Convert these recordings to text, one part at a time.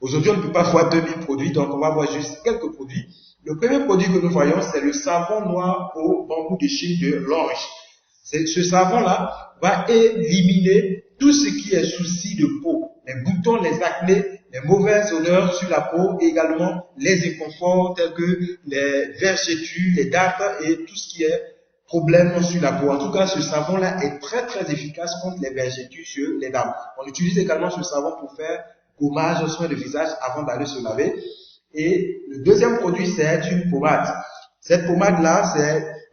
Aujourd'hui, on ne peut pas voir 2000 produits, donc on va voir juste quelques produits. Le premier produit que nous voyons, c'est le savon noir au bambou de Chine de l'Oriche. Ce savon-là va éliminer tout ce qui est souci de peau, les boutons, les acnés, les mauvaises odeurs sur la peau, et également les inconforts tels que les vergetures, les dartres et tout ce qui est problème sur la peau. En tout cas, ce savon-là est très très efficace contre les vergetures sur les dames. On utilise également ce savon pour faire gommage, soin de visage avant d'aller se laver. Et le deuxième produit, c'est une pommade. Cette pommade-là,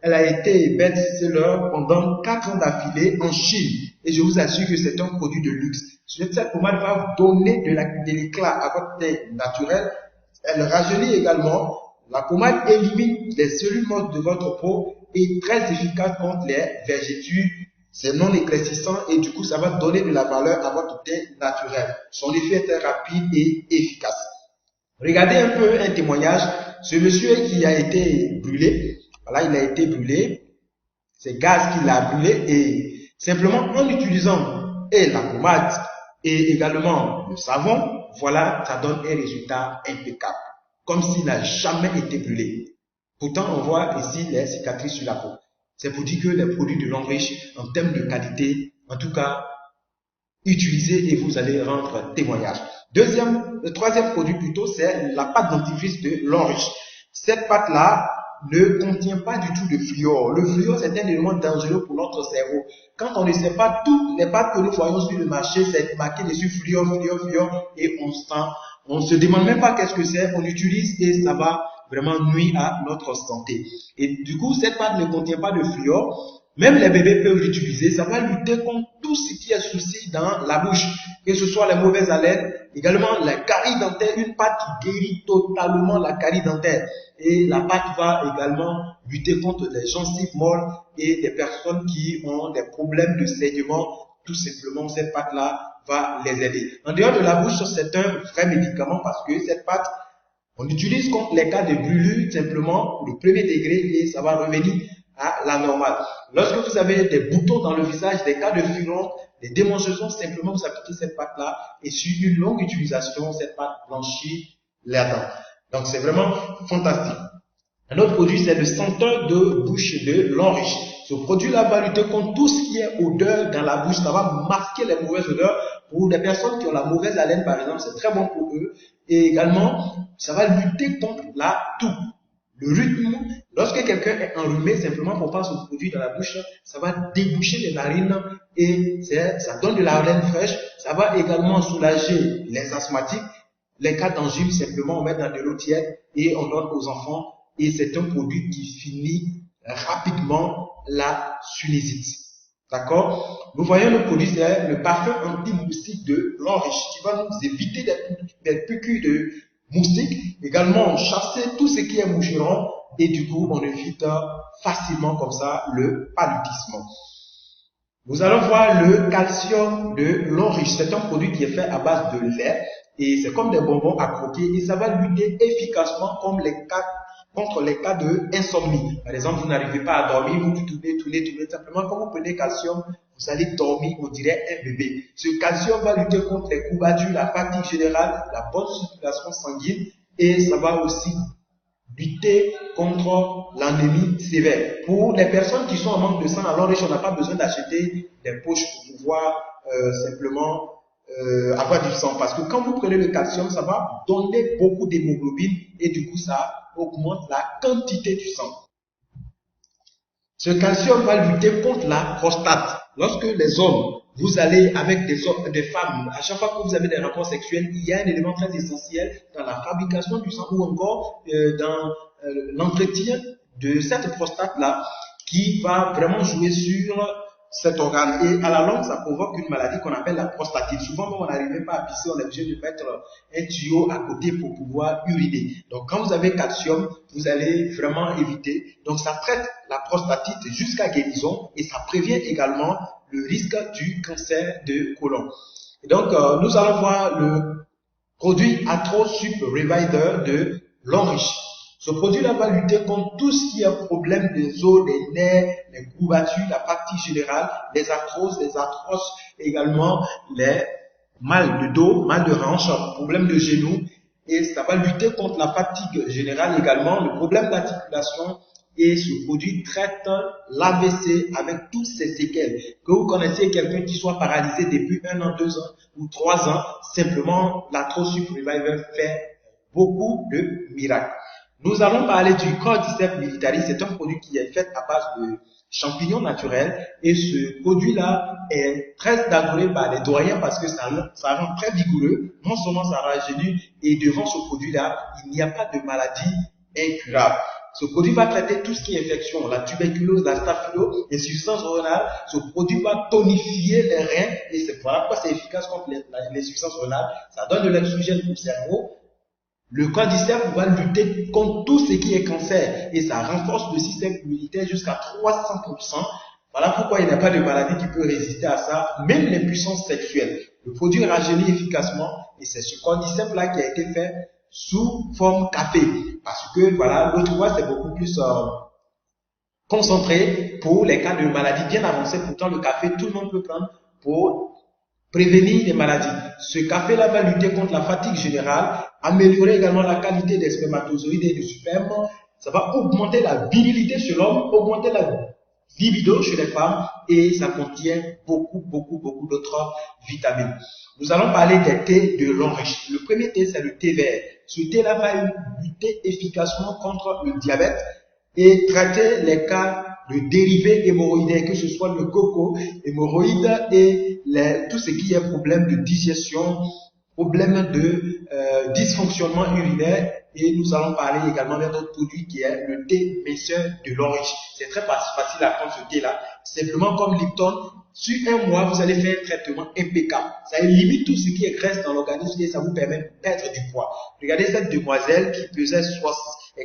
elle a été best-seller pendant 4 ans d'affilée en Chine. Et je vous assure que c'est un produit de luxe. Cette pommade va donner de l'éclat à votre teint naturel. Elle rajeunit également. La pommade élimine les cellules mortes de votre peau et est très efficace contre les vergetures. C'est non éclaircissant et du coup, ça va donner de la valeur à votre teint naturel. Son effet est rapide et efficace. Regardez un peu un témoignage. Ce monsieur qui a été brûlé, voilà, il a été brûlé. C'est gaz qui l'a brûlé et simplement en utilisant la pommade et également le savon, voilà, ça donne un résultat impeccable. Comme s'il n'a jamais été brûlé. Pourtant, on voit ici les cicatrices sur la peau. C'est pour dire que les produits de l'Enriche, en termes de qualité, en tout cas, utilisez et vous allez rendre témoignage. Le troisième produit plutôt, c'est la pâte dentifrice de l'Enriche. Cette pâte-là ne contient pas du tout de fluor. Le fluor, c'est un élément dangereux pour notre cerveau. Quand on ne sait pas, toutes les pâtes que nous voyons sur le marché, c'est marqué dessus fluor, et on se demande même pas qu'est-ce que c'est, on utilise et ça va vraiment nuire à notre santé. Et du coup, cette pâte ne contient pas de fluor. Même les bébés peuvent l'utiliser. Ça va lutter contre tout ce qui est souci dans la bouche, que ce soit les mauvaises haleines, également la carie dentaire, une pâte qui guérit totalement la carie dentaire. Et la pâte va également lutter contre les gencives molles et des personnes qui ont des problèmes de saignement. Tout simplement, cette pâte-là va les aider. En dehors de la bouche, c'est un vrai médicament parce que cette pâte, on l'utilise contre les cas de brûlure, simplement le premier degré, et ça va revenir à la normale. Lorsque vous avez des boutons dans le visage, des cas de furon, des démangeaisons, simplement vous appliquez cette pâte-là et sur une longue utilisation, cette pâte blanchit les dents. Donc c'est vraiment fantastique. Un autre produit, c'est le senteur de bouche de l'Enriche. Ce produit-là va lutter contre tout ce qui est odeur dans la bouche. Ça va masquer les mauvaises odeurs. Pour des personnes qui ont la mauvaise haleine, par exemple, c'est très bon pour eux. Et également, ça va lutter contre la toux. Le rythme, lorsque quelqu'un est enrhumé, simplement qu'on passe au produit dans la bouche, ça va déboucher les narines et ça donne de la haleine fraîche. Ça va également soulager les asthmatiques. Les cas d'angine, simplement on met dans de l'eau tiède et on donne aux enfants. Et c'est un produit qui finit rapidement la sinusite. D'accord? Nous voyons le produit, c'est le parfum anti-moustique de l'Enriche qui va nous éviter des piqûres de moustiques, également chasser tout ce qui est moucheron et du coup on évite facilement comme ça le paludisme. Nous allons voir le calcium de l'Enriche. C'est un produit qui est fait à base de lait et c'est comme des bonbons à croquer et ça va lutter efficacement contre les cas d'insomnie. Par exemple, vous n'arrivez pas à dormir, vous tournez, simplement quand vous prenez calcium, vous allez dormir, on dirait un bébé. Ce calcium va lutter contre les courbatures, la fatigue générale, la bonne circulation sanguine et ça va aussi lutter contre l'anémie sévère. Pour les personnes qui sont en manque de sang, alors on n'a pas besoin d'acheter des poches pour pouvoir simplement avoir du sang. Parce que quand vous prenez le calcium, ça va donner beaucoup d'hémoglobine et du coup, ça augmente la quantité du sang. Ce calcium va lutter contre la prostate. Lorsque les hommes, vous allez avec des femmes, à chaque fois que vous avez des rapports sexuels, il y a un élément très essentiel dans la fabrication du sang ou encore dans l'entretien de cette prostate-là qui va vraiment jouer sur cet organe. Et à la longue, ça provoque une maladie qu'on appelle la prostatite. Souvent, quand on n'arrive pas à pisser, on est obligé de mettre un tuyau à côté pour pouvoir uriner. Donc, quand vous avez calcium, vous allez vraiment éviter. Donc, ça traite la prostatite jusqu'à guérison et ça prévient également le risque du cancer de côlon. Et donc, nous allons voir le produit AtroSup Revider de l'Enriche. Ce produit-là va lutter contre tout ce qui est problème des os, des nerfs, les courbatures, la fatigue générale, les arthroses, les arthroses, également les mal de dos, mal de hanche, problème de genoux, et ça va lutter contre la fatigue générale également, le problème d'articulation, et ce produit traite l'AVC avec toutes ses séquelles. Que vous connaissiez quelqu'un qui soit paralysé depuis 1 an, 2 ans ou 3 ans, simplement l'Arthrosup Revival fait beaucoup de miracles. Nous allons parler du Cordyceps militaris. C'est un produit qui est fait à base de champignons naturels et ce produit-là est très adoré par les doyens parce que ça rend très vigoureux. Non seulement ça rajeunit et devant ce produit-là, il n'y a pas de maladie incurable. Ce produit va traiter tout ce qui est infection, la tuberculose, la staphylo, l'insuffisance rénale. Ce produit va tonifier les reins et c'est voilà pourquoi c'est efficace contre l'insuffisance rénale. Ça donne de l'oxygène au cerveau. Le cordyceps va lutter contre tout ce qui est cancer et ça renforce le système immunitaire jusqu'à 300%. Voilà pourquoi il n'y a pas de maladie qui peut résister à ça, même l'impuissance sexuelle. Le produit rajeunit efficacement et c'est ce cordyceps là qui a été fait sous forme café. Parce que voilà, l'autre fois c'est beaucoup plus concentré pour les cas de maladies bien avancées. Pourtant le café tout le monde peut prendre pour prévenir les maladies. Ce café-là va lutter contre la fatigue générale, améliorer également la qualité des spermatozoïdes et du sperme. Ça va augmenter la virilité chez l'homme, augmenter la libido chez les femmes et ça contient beaucoup d'autres vitamines. Nous allons parler des thés de long riche. Le premier thé, c'est le thé vert. Ce thé-là va lutter efficacement contre le diabète et traiter les cas de dérivés hémorroïdaires, que ce soit le coco, hémorroïdes et tout ce qui est problème de digestion, problème de dysfonctionnement urinaire. Et nous allons parler également d'un autre produit qui est le thé minceur de l'orige. C'est très facile à prendre ce thé-là. Simplement comme Lipton, sur 1 mois, vous allez faire un traitement impeccable. Ça élimine tout ce qui est graisse dans l'organisme et ça vous permet de perdre du poids. Regardez cette demoiselle qui pesait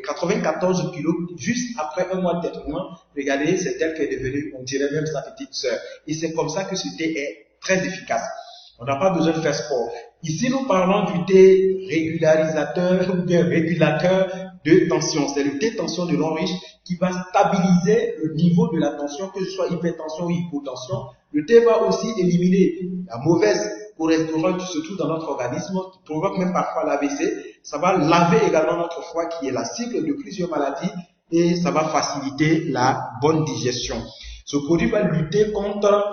94 kilos juste après 1 mois de traitement. Regardez, c'est elle qui est devenue, on dirait même sa petite sœur. Et c'est comme ça que ce thé est très efficace. On n'a pas besoin de faire sport. Ici, nous parlons du thé régularisateur ou bien régulateur de tension. C'est le thé tension de long riche qui va stabiliser le niveau de la tension, que ce soit hypertension ou hypotension. Le thé va aussi éliminer la mauvaise cholestérol qui se trouve dans notre organisme, qui provoque même parfois l'AVC. Ça va laver également notre foie qui est la cible de plusieurs maladies et ça va faciliter la bonne digestion. Ce produit va lutter contre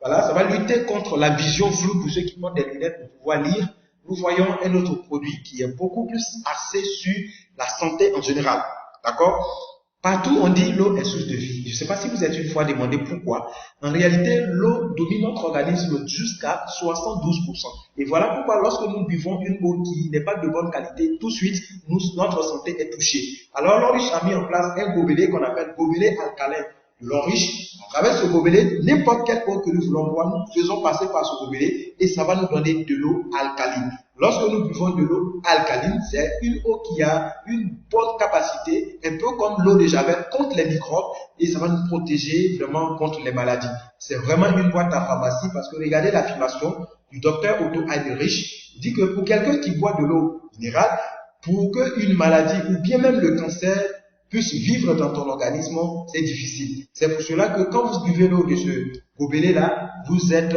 ça va lutter contre la vision floue pour ceux qui portent des lunettes pour pouvoir lire. Nous voyons un autre produit qui est beaucoup plus axé sur la santé en général. D'accord? Partout on dit l'eau est source de vie. Je ne sais pas si vous êtes une fois demandé pourquoi. En réalité, l'eau domine notre organisme jusqu'à 72%. Et voilà pourquoi lorsque nous buvons une eau qui n'est pas de bonne qualité, tout de suite, notre santé est touchée. Alors l'Oriche a mis en place un gobelet qu'on appelle gobelet alcalin. L'Oriche, à travers ce gobelet, n'importe quelle eau que nous voulons boire, nous faisons passer par ce gobelet et ça va nous donner de l'eau alcaline. Lorsque nous buvons de l'eau alcaline, c'est une eau qui a une bonne capacité, un peu comme l'eau de Javel, contre les microbes et ça va nous protéger vraiment contre les maladies. C'est vraiment une boîte à pharmacie parce que regardez l'affirmation du docteur Otto Heinrich. Il dit que pour quelqu'un qui boit de l'eau minérale, pour qu'une maladie ou bien même le cancer puisse vivre dans ton organisme, c'est difficile. C'est pour cela que quand vous buvez l'eau de ce gobelet-là, vous êtes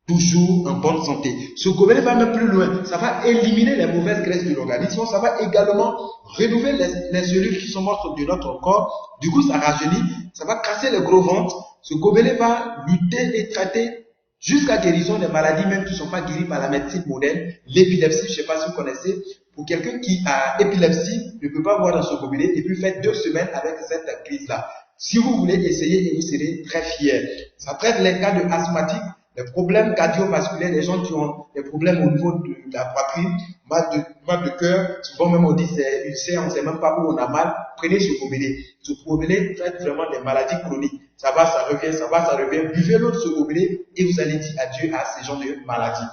toujours en bonne santé. Ce gobelet va même plus loin. Ça va éliminer les mauvaises graisses de l'organisme. Ça va également rénover les cellules qui sont mortes de notre corps. Du coup, ça rajeunit. Ça va casser le gros ventre. Ce gobelet va lutter et traiter jusqu'à guérison des maladies même qui ne sont pas guéries par la médecine moderne. L'épilepsie, je ne sais pas si vous connaissez. Pour quelqu'un qui a épilepsie, ne peut pas boire dans ce gobelet et puis faire 2 semaines avec cette crise-là. Si vous voulez essayer, vous serez très fiers. Ça traite les cas de asthmatiques, les problèmes cardiovasculaires, les gens qui ont des problèmes au niveau de la poitrine, mal de cœur, souvent même on dit c'est ulcère, on ne sait même pas où on a mal. Prenez ce gobelet. Ce gobelet traite vraiment des maladies chroniques. Ça va, ça revient, ça va, ça revient. Buvez l'eau de ce gobelet et vous allez dire adieu à ces genres de maladies.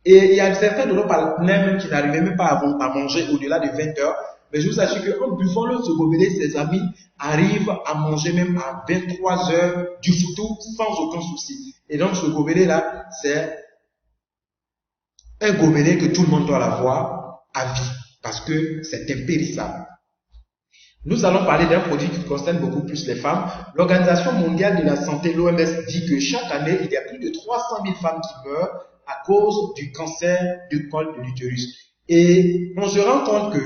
Et il y a certains de nos partenaires qui n'arrivaient même pas à manger au-delà de 20 heures. Mais je vous assure qu'en buvant l'eau de ce gobelet, ses amis arrivent à manger même à 23 heures du foutou sans aucun souci. Et donc ce gobelet-là, c'est un gobelet que tout le monde doit l'avoir à vie parce que c'est impérissable. Nous allons parler d'un produit qui concerne beaucoup plus les femmes. L'Organisation mondiale de la santé, l'OMS, dit que chaque année, il y a plus de 300 000 femmes qui meurent à cause du cancer du col de l'utérus. Et on se rend compte que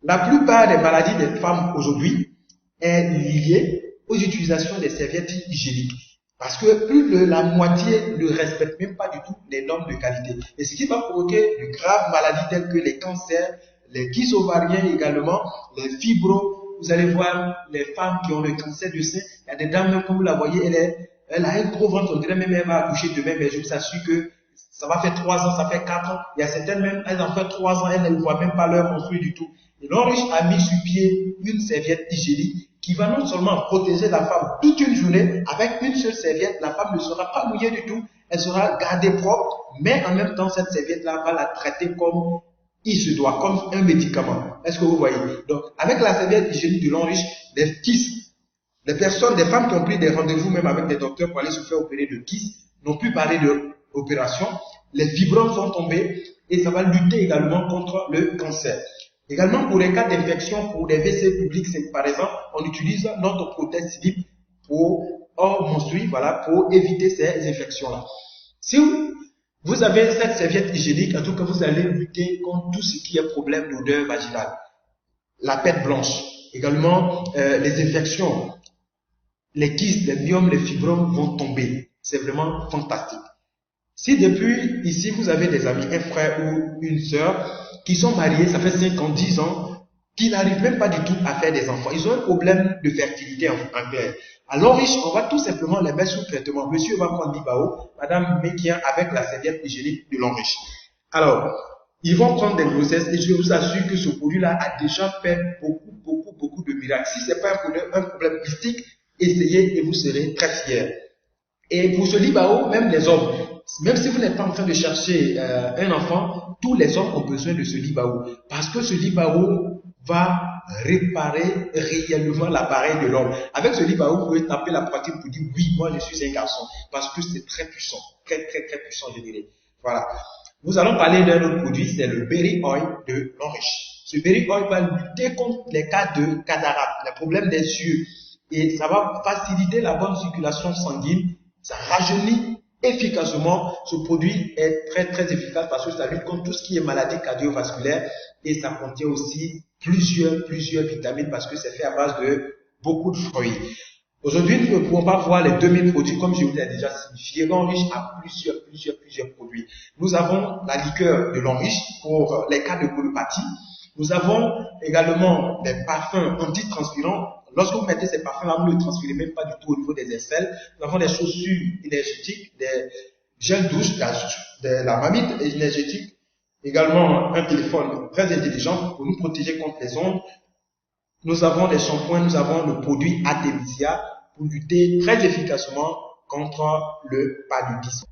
la plupart des maladies des femmes aujourd'hui est liée aux utilisations des serviettes hygiéniques. Parce que plus de la moitié ne respecte même pas du tout les normes de qualité. Et ce qui va provoquer de graves maladies telles que les cancers, les kystes ovariens également, les fibros. Vous allez voir les femmes qui ont le cancer du sein. Il y a des dames, même comme vous la voyez, elle a un gros ventre, on dirait même elle va accoucher demain, mais je vous assure que ça va faire 3 ans, ça fait 4 ans. Il y a certaines même, elles en fait 3 ans, elles ne voient même pas leur menstrues du tout. Et l'Enriche a mis sur pied une serviette hygiénique qui va non seulement protéger la femme toute une journée, avec une seule serviette, la femme ne sera pas mouillée du tout, elle sera gardée propre, mais en même temps, cette serviette-là va la traiter comme il se doit, comme un médicament. Est-ce que vous voyez? Donc, avec la serviette hygiénique de l'Enriche, les kystes, les personnes, des femmes qui ont pris des rendez-vous même avec des docteurs pour aller se faire opérer de kystes, n'ont plus parlé d'opération, les fibromes sont tombés et ça va lutter également contre le cancer. Également, pour les cas d'infection, pour les WC publics, c'est par exemple, on utilise notre prothèse slip pour hors menstrues, voilà, pour éviter ces infections-là. Si vous avez cette serviette hygiénique, en tout cas, vous allez lutter contre tout ce qui est problème d'odeur vaginale. La pète blanche, également les infections, les kystes, les myomes, les fibromes vont tomber. C'est vraiment fantastique. Si depuis ici, vous avez des amis, un frère ou une sœur, qui sont mariés, ça fait 5 ans, 10 ans, qui n'arrivent même pas du tout à faire des enfants. Ils ont un problème de fertilité en père. Alors, on va tout simplement les mettre sous traitement. Monsieur va prendre l'Ibao, madame Mekia avec la serviette hygiénique de l'Enriche. Alors, ils vont prendre des grossesses et je vous assure que ce produit-là a déjà fait beaucoup de miracles. Si ce n'est pas un problème mystique, essayez et vous serez très fiers. Et pour ce Libao, même les hommes, même si vous n'êtes pas en train de chercher un enfant, tous les hommes ont besoin de ce Libao. Parce que ce Libao va réparer réellement l'appareil de l'homme. Avec ce Libao, vous pouvez taper la poitrine pour dire oui, moi je suis un garçon. Parce que c'est très puissant. Très puissant, je dirais. Voilà. Nous allons parler d'un autre produit, c'est le Berry Oil de l'Enriche. Ce Berry Oil va lutter contre les cas de cataracte, les problèmes des yeux. Et ça va faciliter la bonne circulation sanguine. Ça rajeunit efficacement. Ce produit est très efficace parce que ça lutte contre tout ce qui est maladie cardiovasculaire et ça contient aussi plusieurs vitamines parce que c'est fait à base de beaucoup de fruits. Aujourd'hui, nous ne pouvons pas voir les 2000 produits comme je vous l'ai déjà signifié. L'Enriche a plusieurs produits. Nous avons la liqueur de l'Enriche pour les cas de colopathie. Nous avons également des parfums antitranspirants. Lorsque vous mettez ces parfums-là, vous ne le transférez même pas du tout au niveau des aisselles. Nous avons des chaussures énergétiques, des gels douche, de la marmite énergétique. Également un téléphone très intelligent pour nous protéger contre les ondes. Nous avons des shampoings, nous avons le produit Artemisia pour lutter très efficacement contre le paludisme.